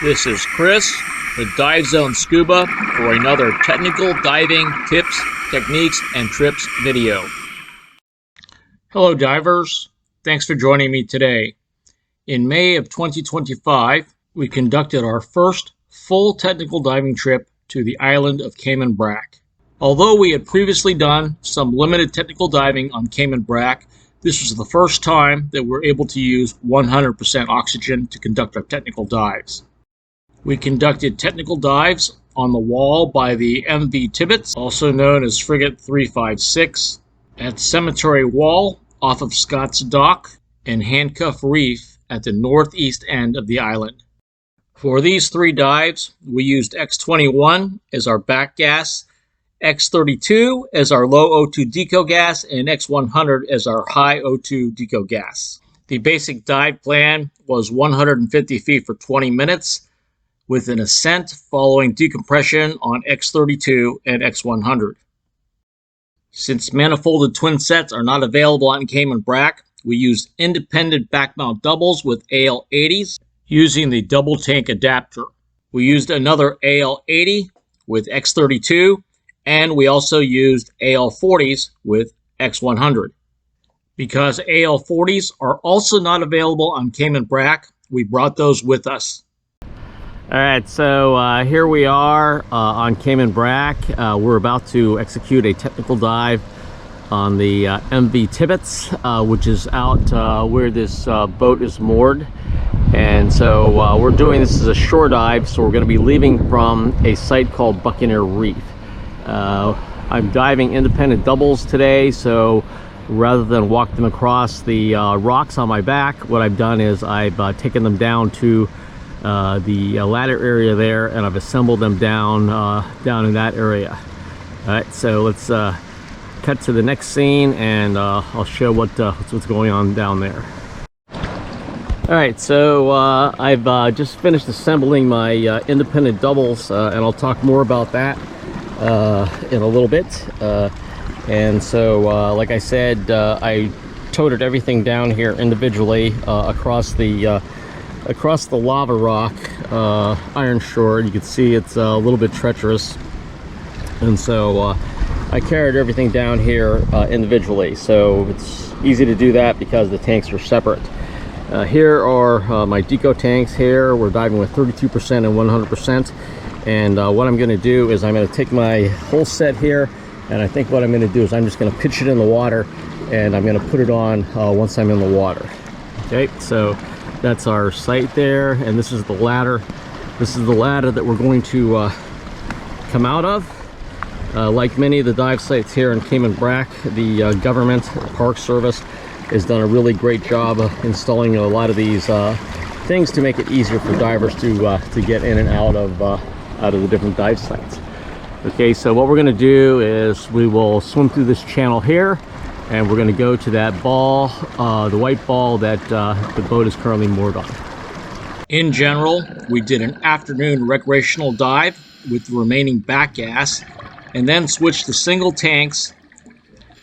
This is Chris with Dive Zone Scuba for another technical diving tips, techniques, and trips video. Hello divers, thanks for joining me today. In May of 2025, we conducted our first full technical diving trip to the island of Cayman Brac. Although we had previously done some limited technical diving on Cayman Brac, this was the first time that we were able to use 100% oxygen to conduct our technical dives. We conducted technical dives on the wall by the MV Tibbets, also known as Frigate 356, at Cemetery Wall off of Scott's Dock, and Handcuff Reef at the northeast end of the island. For these three dives, we used X21 as our back gas, X32 as our low O2 deco gas, and X100 as our high O2 deco gas. The basic dive plan was 150 feet for 20 minutes with an ascent following decompression on X32 and X100. Since manifolded twin sets are not available on Cayman Brac, we used independent back mount doubles with AL80s using the double tank adapter. We used another AL80 with X32, and we also used AL40s with X100. Because AL40s are also not available on Cayman Brac, we brought those with us. All right, so here we are on Cayman Brac. We're about to execute a technical dive on the MV Tibbets, which is out where this boat is moored. And so we're doing this as a shore dive, so we're going to be leaving from a site called Buccaneer Reef. I'm diving independent doubles today, so rather than walk them across the rocks on my back, what I've done is I've taken them down to the ladder area there, and I've assembled them down in that area. All right, so let's cut to the next scene, and I'll show what's going on down there. All right, so I've just finished assembling my independent doubles, and I'll talk more about that in a little bit. And so like I said, I toted everything down here individually across the lava rock iron shore. You can see it's a little bit treacherous, and so I carried everything down here individually, so it's easy to do that because the tanks are separate. Here are my deco tanks. Here we're diving with 32% and 100%, and what I'm going to do is I'm going to take my whole set here, and I think what I'm going to do is I'm just going to pitch it in the water, and I'm going to put it on once I'm in the water. Okay, so that's our site there, and this is the ladder. This is the ladder that we're going to come out of. Like many of the dive sites here in Cayman Brac, the government park service has done a really great job of installing a lot of these things to make it easier for divers to get in and out of the different dive sites. Okay, so what we're going to do is we will swim through this channel here, and we're going to go to that ball, the white ball that the boat is currently moored on. In general, we did an afternoon recreational dive with the remaining back gas, and then switched to single tanks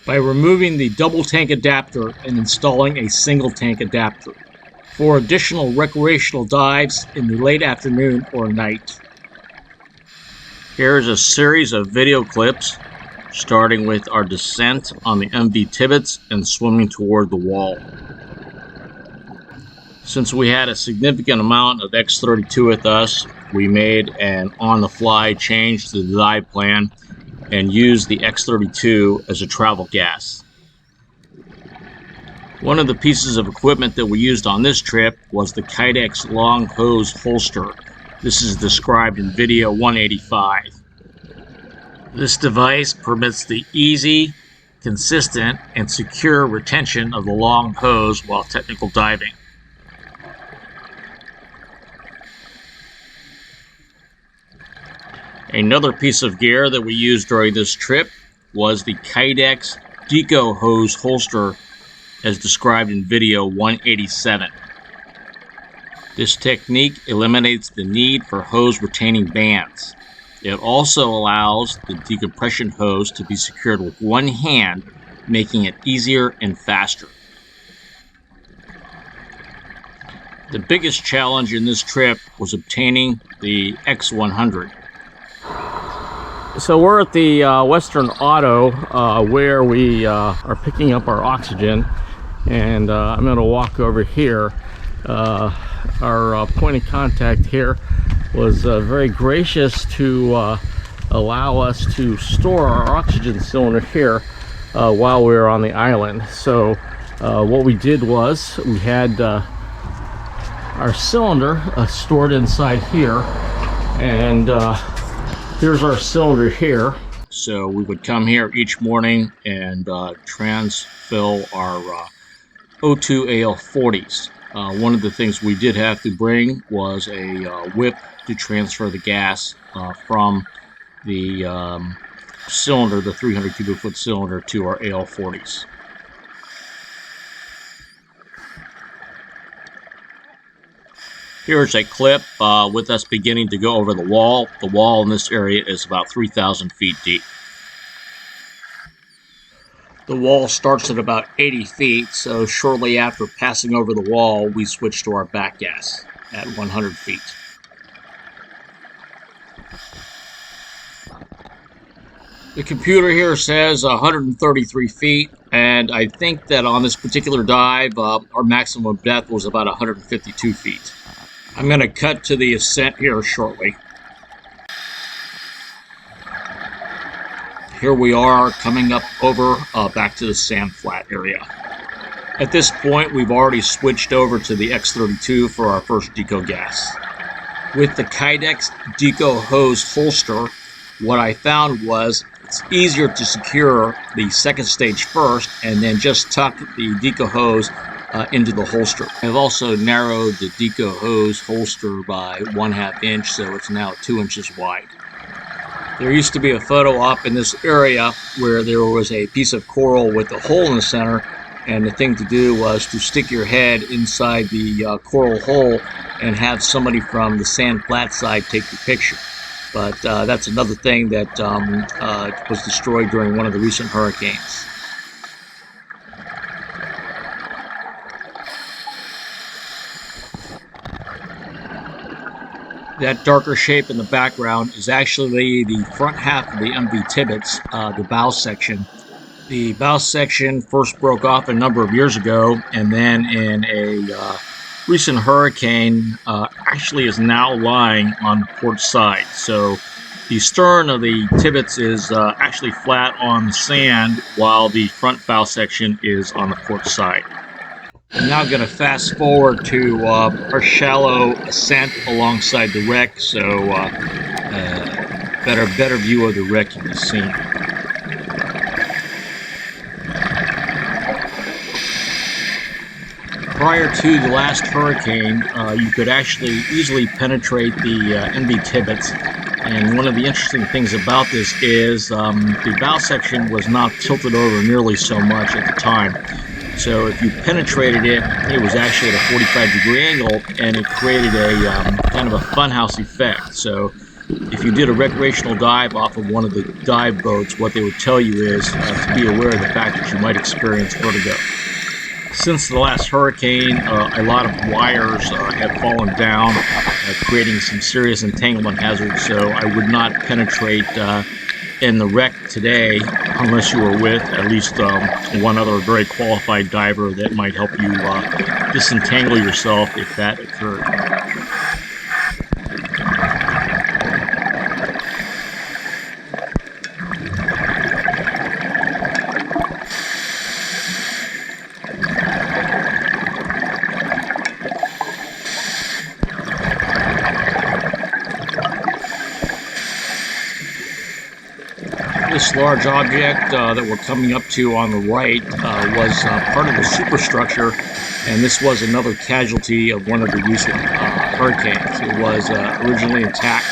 by removing the double tank adapter and installing a single tank adapter for additional recreational dives in the late afternoon or night. Here is a series of video clips starting with our descent on the MV Tibbets and swimming toward the wall. Since we had a significant amount of X32 with us, we made an on-the-fly change to the dive plan and used the X32 as a travel gas. One of the pieces of equipment that we used on this trip was the Kydex long hose holster. This is described in video 185. This device permits the easy, consistent, and secure retention of the long hose while technical diving. Another piece of gear that we used during this trip was the kydex deco hose holster as described in video 187. This technique eliminates the need for hose retaining bands. It also allows the decompression hose to be secured with one hand, making it easier and faster. The biggest challenge in this trip was obtaining the X100. So we're at the Western Auto where we are picking up our oxygen, and I'm going to walk over here. Our point of contact here was very gracious to allow us to store our oxygen cylinder here while we were on the island. So what we did was we had our cylinder stored inside here, and here's our cylinder here. So we would come here each morning and transfill our O2 AL40s. One of the things we did have to bring was a whip to transfer the gas from the cylinder, the 300 cubic foot cylinder, to our AL40s. Here's a clip with us beginning to go over the wall. The wall in this area is about 3,000 feet deep. The wall starts at about 80 feet, so shortly after passing over the wall, we switch to our back gas at 100 feet. The computer here says 133 feet, and I think that on this particular dive, our maximum depth was about 152 feet. I'm going to cut to the Ascent here shortly. Here we are coming up over back to the sand flat area. At this point, we've already switched over to the X32 for our first deco gas. With the kydex deco hose holster, what I found was it's easier to secure the second stage first and then just tuck the deco hose into the holster. I've also narrowed the deco hose holster by 1/2 inch, so it's now 2 inches wide. There used to be a photo op in this area where there was a piece of coral with a hole in the center, and the thing to do was to stick your head inside the coral hole and have somebody from the sand flat side take the picture. But that's another thing that was destroyed during one of the recent hurricanes. That darker shape in the background is actually the front half of the MV Tibbets, the bow section. The bow section first broke off a number of years ago, and then in a recent hurricane actually is now lying on the port side. So the stern of the Tibbets is actually flat on the sand, while the front bow section is on the port side. I'm now going to fast forward to our shallow ascent alongside the wreck, so better view of the wreck you can see. Prior to the last hurricane, you could actually easily penetrate the MV Tibbets, and one of the interesting things about this is the bow section was not tilted over nearly so much at the time. So if you penetrated it, it was actually at a 45-degree angle, and it created a kind of a funhouse effect. So if you did a recreational dive off of one of the dive boats, what they would tell you is to be aware of the fact that you might experience vertigo. Since the last hurricane, a lot of wires have fallen down, creating some serious entanglement hazards, so I would not penetrate in the wreck today unless you were with at least one other very qualified diver that might help you disentangle yourself if that occurred. This large object that we're coming up to on the right was part of the superstructure, and this was another casualty of one of the recent hurricanes. It was originally intact,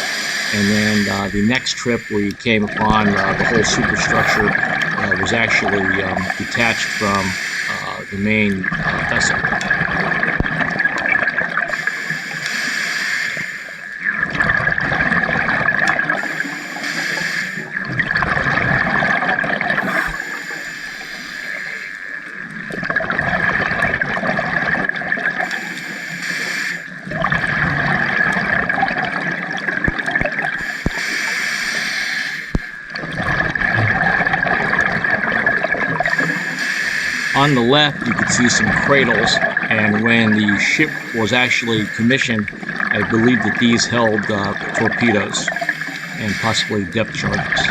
and then the next trip we came upon the whole superstructure was actually detached from the main vessel. On the left, you can see some cradles, and when the ship was actually commissioned, I believe that these held torpedoes and possibly depth charges.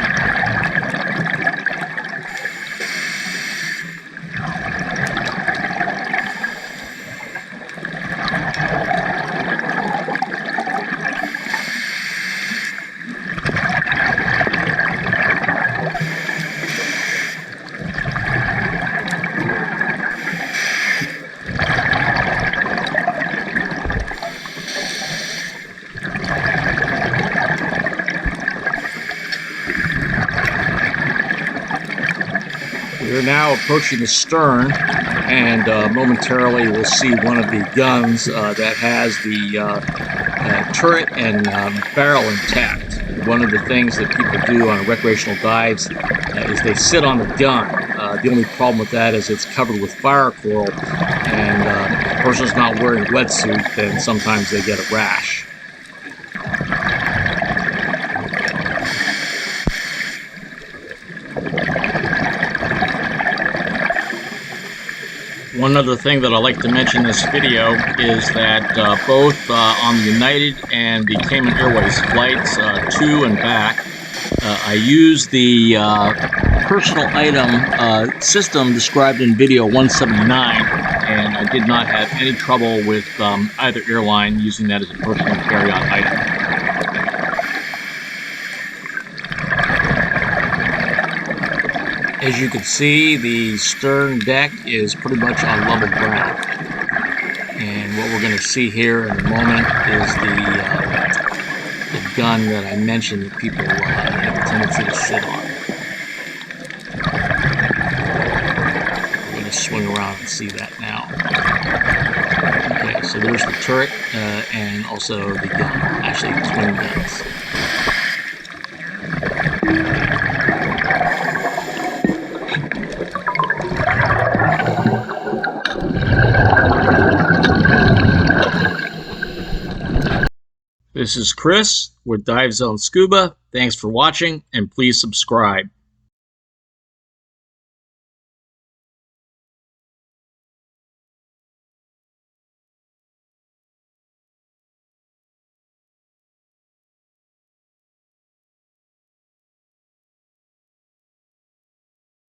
We're now approaching the stern, and momentarily we'll see one of the guns that has the turret and barrel intact. One of the things that people do on recreational dives is they sit on the gun. The only problem with that is it's covered with fire coral, and if the person's not wearing a wetsuit, then sometimes they get a rash. One other thing that I'd like to mention in this video is that both on the United and the Cayman Airways flights to and back, I used the personal item system described in video 179, and I did not have any trouble with either airline using that as a personal carry-on item. As you can see, the stern deck is pretty much on level ground. And what we're going to see here in a moment is the gun that I mentioned that people have a tendency to sit on. We're going to swing around and see that now. Okay, so there's the turret and also the gun, actually twin guns. This is Chris with Dive Zone Scuba. Thanks for watching, and please subscribe.